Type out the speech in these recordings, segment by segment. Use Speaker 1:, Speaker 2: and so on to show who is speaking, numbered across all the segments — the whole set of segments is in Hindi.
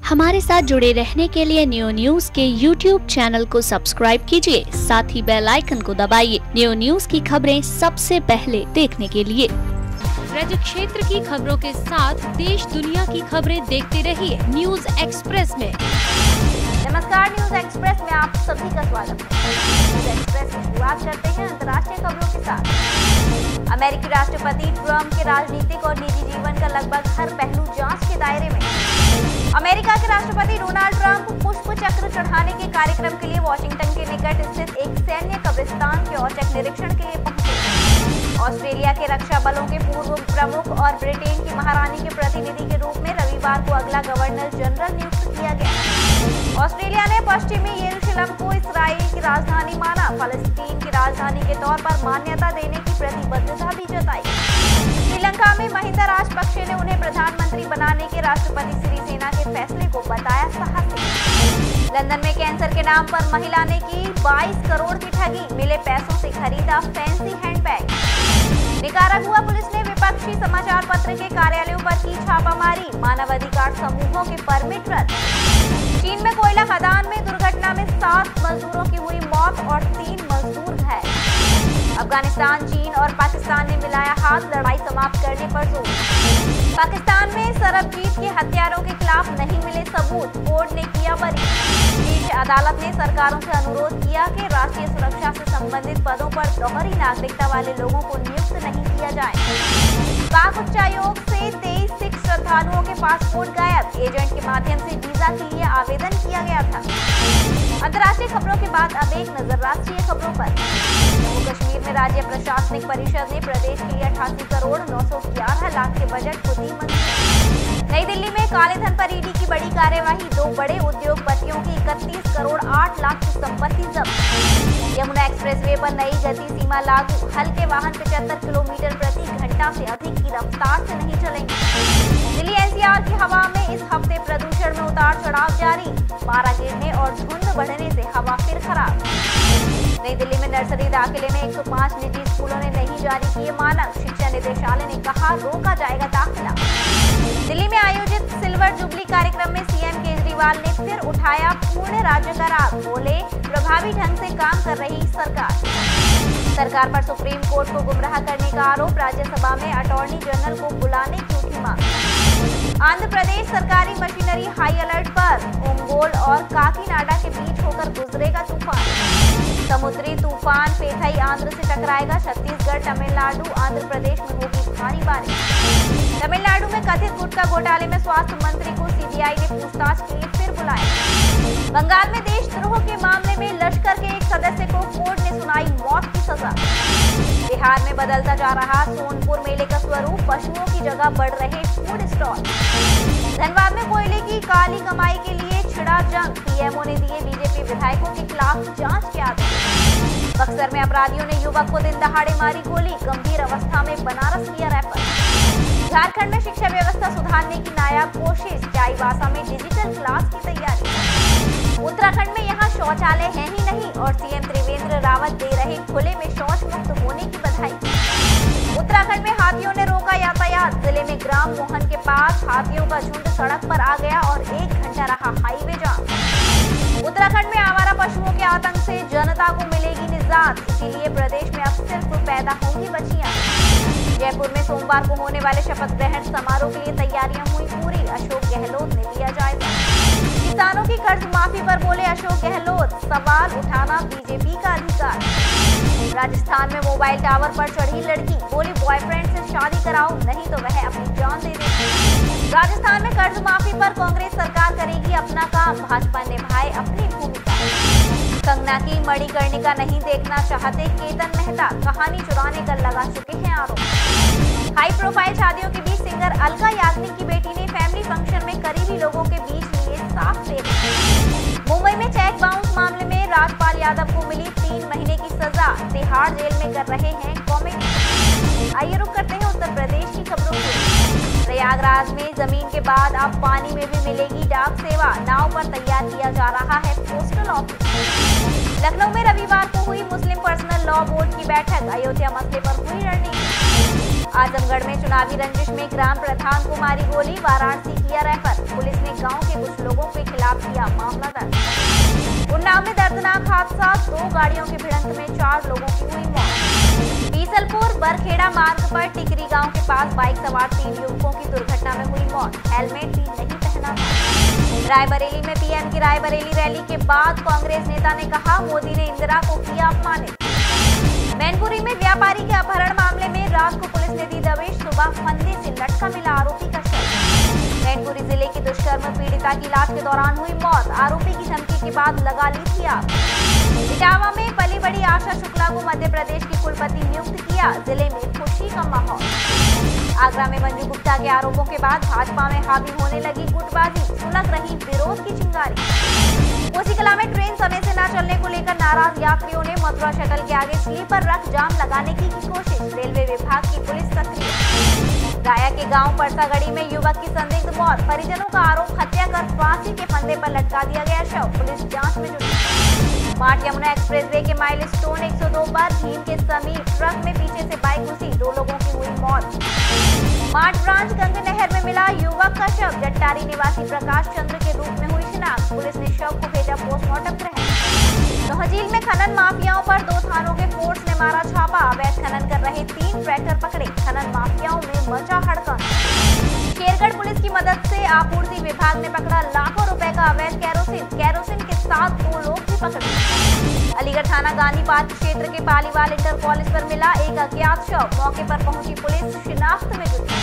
Speaker 1: हमारे साथ जुड़े रहने के लिए न्यू न्यूज के YouTube चैनल को सब्सक्राइब कीजिए, साथ ही बेल आइकन को दबाइए न्यू न्यूज की खबरें सबसे पहले देखने के लिए।
Speaker 2: राज्य क्षेत्र की खबरों के साथ देश दुनिया की खबरें देखते रहिए न्यूज एक्सप्रेस में।
Speaker 3: नमस्कार, न्यूज एक्सप्रेस में आप सभी का स्वागत है। न्यूज एक्सप्रेस की शुरुआत करते हैं अंतर्राष्ट्रीय खबरों के साथ। अमेरिकी राष्ट्रपति ट्रंप के राजनीतिक और निजी जीवन का लगभग हर पहलू जांच के दायरे में। अमेरिका के राष्ट्रपति डोनाल्ड ट्रंप पुष्प चक्र चढ़ाने के कार्यक्रम के लिए वॉशिंगटन के निकट स्थित एक सैन्य कब्रिस्तान के औचक निरीक्षण के लिए पहुंचे। ऑस्ट्रेलिया के रक्षा बलों के पूर्व प्रमुख और ब्रिटेन की महारानी के प्रतिनिधि के रूप में रविवार को अगला गवर्नर जनरल नियुक्त किया गया। ऑस्ट्रेलिया ने पश्चिमी यरूशलेम को इस्राएल की राजधानी माना, फलस्तीन की राजधानी के तौर पर मान्यता देने की प्रतिबद्धता भी जताई। श्रीलंका में महिंदा राजपक्षे ने उन्हें प्रधानमंत्री बनाने के राष्ट्रपति सिरिसेना के फैसले को बताया साहसिक। लंदन में कैंसर के नाम पर महिला ने की 22 करोड़ की ठगी, मिले पैसों से खरीदा फैंसी हैंडबैग। निकारागुआ पुलिस ने विपक्षी समाचार पत्र के कार्यालयों पर की छापामारी, मानवाधिकार समूहों के परमिट रद्द। चीन में कोयला खदान में दुर्घटना में 7 मजदूरों की हुई मौत और 3 मजदूर घायल। अफगानिस्तान, चीन और पाकिस्तान ने मिलाया हाथ, लड़ाई समाप्त करने पर जोर। पाकिस्तान में सरबजीत के हत्यारों के खिलाफ नहीं मिले सबूत, कोर्ट ने किया बरी। शीर्ष अदालत ने सरकारों से अनुरोध किया कि राष्ट्रीय सुरक्षा से संबंधित पदों पर दोहरी नागरिकता वाले लोगों को नियुक्त नहीं किया जाए। पाक उच्चायोग से 23 सिख श्रद्धालुओं के पासपोर्ट गायब, एजेंट के माध्यम से वीजा के लिए आवेदन किया गया था। अंतर्राष्ट्रीय खबरों के बाद अब एक नजर राष्ट्रीय खबरों पर। जम्मू कश्मीर में राज्य प्रशासनिक परिषद ने प्रदेश के लिए 88 करोड़ 911 लाख के बजट को दी मंजूरी। नई दिल्ली में काले धन पर ईडी की बड़ी कार्यवाही, 2 बड़े उद्योगपतियों की 31 करोड़ 8 लाख की संपत्ति जब्त। यमुना एक्सप्रेसवे पर नई गति सीमा लागू, हल्के वाहन 75 किलोमीटर प्रति घंटा से अधिक की रफ्तार से नहीं चलेंगे। दिल्ली एनसीआर की हवा में इस हफ्ते प्रदूषण में उतार चढ़ाव जारी, पारा गिरने और धुंध बढ़ने से हवा फिर खराब। नई दिल्ली में नर्सरी दाखिले में 105 निजी स्कूलों ने नहीं जारी किए मानक, शिक्षा निदेशालय ने कहा रोका जाएगा दाखिला। दिल्ली में आयोजित सिल्वर जुबली कार्यक्रम में सीएम केजरीवाल ने फिर उठाया पूर्ण राज्य का राग, बोले प्रभावी ढंग से काम कर रही सरकार पर सुप्रीम कोर्ट को गुमराह करने का आरोप, राज्यसभा में अटॉर्नी जनरल को बुलाने की उठी मांग। आंध्र प्रदेश सरकारी मशीनरी हाई अलर्ट पर, ओंगोल और काकीनाडा के बीच होकर गुजरेगा तूफान। समुद्री तूफान पेथाई आंध्र से टकराएगा, छत्तीसगढ़, तमिलनाडु, आंध्र प्रदेश में होगी भारी बारिश। तमिलनाडु में कथित गुटखा घोटाले में स्वास्थ्य मंत्री को सीबीआई ने पूछताछ के लिए फिर बुलाया। बंगाल में देशद्रोह के मामले में लश्कर के एक सदस्य को कोर्ट ने सुनाई मौत की सजा। बिहार में बदलता जा रहा सोनपुर मेले का स्वरूप, पशुओं की जगह बढ़ रहे फूड स्टॉल। धनबाद में कोयले की काली कमाई के लिए छिड़ा जंग, पीएमओ ने दिए बीजेपी विधायकों के खिलाफ जांच के आदेश। बक्सर में अपराधियों ने युवक को दिन दहाड़े मारी गोली, गंभीर अवस्था में बनारस किया रेफर। झारखंड में शिक्षा व्यवस्था सुधारने की नायाब कोशिश, चाईबासा में डिजिटल क्लास की तैयारी। उत्तराखंड में यहाँ शौचालय है ही नहीं और सीएम त्रिवेंद्र रावत दे रहे खुले में शौच मुक्त होने की बधाई। उत्तराखंड में हाथियों ने रोका यातायात, जिले में ग्राम मोहन के पास हाथियों का झुंड सड़क पर आ गया और 1 घंटा रहा हाईवे जाम। उत्तराखंड में आवारा पशुओं के आतंक से जनता को मिलेगी निजात, इसीलिए प्रदेश में अब सिर्फ पैदा होंगी बच्चियां। जयपुर में सोमवार को होने वाले शपथ ग्रहण समारोह के लिए तैयारियां हुई पूरी, अशोक गहलोत ने लिया जायजा। किसानों की कर्ज माफी पर बोले अशोक गहलोत, सवाल उठाना बीजेपी का अधिकार। राजस्थान में मोबाइल टावर पर चढ़ी लड़की, बोली बॉयफ्रेंड से शादी कराओ नहीं तो वह अपनी जान दे देगी। राजस्थान में कर्ज माफी पर कांग्रेस सरकार करेगी अपना काम, भाजपा निभाए अपनी भूमिका। कंगना की मणिकर्णिका नहीं देखना चाहते केतन मेहता, कहानी चुराने का लगा चुके हैं आरोप। हाई प्रोफाइल शादियों के बीच सिंगर अलका याग्निक की बेटी ने फैमिली फंक्शन में करीबी लोगों के बीच लिए साफ फेरे। मुंबई में चेक बाउंस मामले में राजपाल यादव को मिली 3 महीने की सजा, तिहाड़ जेल में कर रहे हैं कॉमेडी। आइए रुक करते हैं उत्तर प्रदेश की खबरों को। प्रयागराज में जमीन के बाद अब पानी में भी मिलेगी डाक सेवा, नाव पर तैयार किया जा रहा है पोस्टल ऑफिस। लखनऊ में रविवार को हुई मुस्लिम पर्सनल लॉ बोर्ड की बैठक, अयोध्या मसले पर हुई रणनीति। आजमगढ़ में चुनावी रंजिश में ग्राम प्रधान को मारी गोली, वाराणसी किया रेफर। पुलिस ने गांव के कुछ लोगों के खिलाफ किया मामला दर्ज। उन्नाव में दर्दनाक हादसा, 2 गाड़ियों की भिड़ंत में 4 लोगों की हुई मौत। बीसलपुर बरखेड़ा मार्ग पर टिकरी गांव के पास बाइक सवार 3 युवकों की दुर्घटना में हुई मौत, हेलमेट भी नहीं पहना था। रायबरेली में पीएम की रायबरेली रैली के बाद कांग्रेस नेता ने कहा, मोदी ने इंदिरा को किया अपमानित। मैनपुरी में व्यापारी के अपहरण मामले में रात को पुलिस ने दी दबिश, सुबह फंदे से लटका मिला आरोपी का शव। मैनपुरी जिले की दुष्कर्म पीड़िता की इलाज के दौरान हुई मौत, आरोपी की धमकी के बाद लगा ली थी आग। इटावा में पली बड़ी आशा शुक्ला को मध्य प्रदेश की कुलपति नियुक्त किया, जिले में खुशी का माहौल। आगरा में मंजू गुप्ता के आरोपों के बाद भाजपा में हावी होने लगी गुटबाजी, सुलग रही विरोध की चिंगारी। कोसीकला में ट्रेन समय से न चलने को लेकर नाराज यात्रियों ने मथुरा शटल के आगे स्लीपर रख जाम लगाने की कोशिश, रेलवे विभाग की पुलिस सक्रिय। गाया के गांव परसागढ़ी में युवक की संदिग्ध मौत, परिजनों का आरोप, हत्या कर फांसी के फंदे पर लटका दिया गया शव, पुलिस जांच में जुटी। मार्ट यमुना एक्सप्रेसवे के माइलस्टोन 102 पर भीम के समीप ट्रक में पीछे से बाइक घुसी, 2 लोगों की हुई मौत। मार्ट ब्रांच गंग नहर में मिला युवक का शव, जट्टारी निवासी प्रकाश चंद्र के रूप में हुई शिनाख्त, पुलिस ने शव को भेजा पोस्टमार्टम ग्रहण। तोहजील में खनन माफियाओं पर 2 थानों के फोर्स ने मारा छापा, अवैध खनन कर रहे 3 ट्रैक्टर पकड़े, खनन माफियाओं में मचा हड़कंप। शेरगढ़ पुलिस की मदद से आपूर्ति विभाग ने पकड़ा लाखों रुपए का अवैध कैरोसिन के साथ 2 लोग भी पकड़े। अलीगढ़ थाना गांधी पार्क क्षेत्र के पालीवाल इंटर कॉलेज पर मिला एक अज्ञात शव, मौके पर पहुंची पुलिस शिनाख्त में जुटी।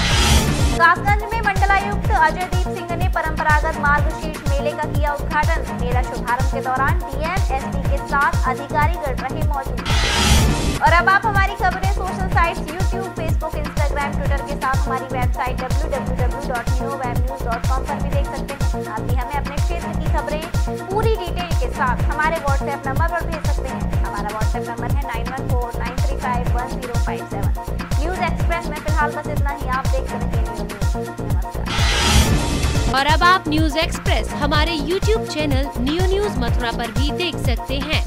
Speaker 3: कासगंज में मंडलायुक्त अजयदीप सिंह ने परंपरागत मार्गशीर्ष मेले का किया उद्घाटन, मेला शुभारंभ के दौरान डीएम एसपी के साथ अधिकारीगण रहे मौजूद। और अब आप हमारी खबरें social sites YouTube, Facebook, Instagram, Twitter के साथ हमारी वेबसाइट www.neowebnews.com पर भी देख सकते हैं। आप भी हमें अपने क्षेत्र की खबरें पूरी डिटेल के साथ हमारे व्हाट्सएप नंबर पर भेज सकते हैं। हमारा व्हाट्सएप नंबर है 9149351057। न्यूज एक्सप्रेस में फिलहाल बस इतना ही। आप देखते रहिए न्यूज। नमस्कार।
Speaker 2: और अब आप न्यूज एक्सप्रेस हमारे YouTube channel new news Mathura पर भी देख सकते हैं।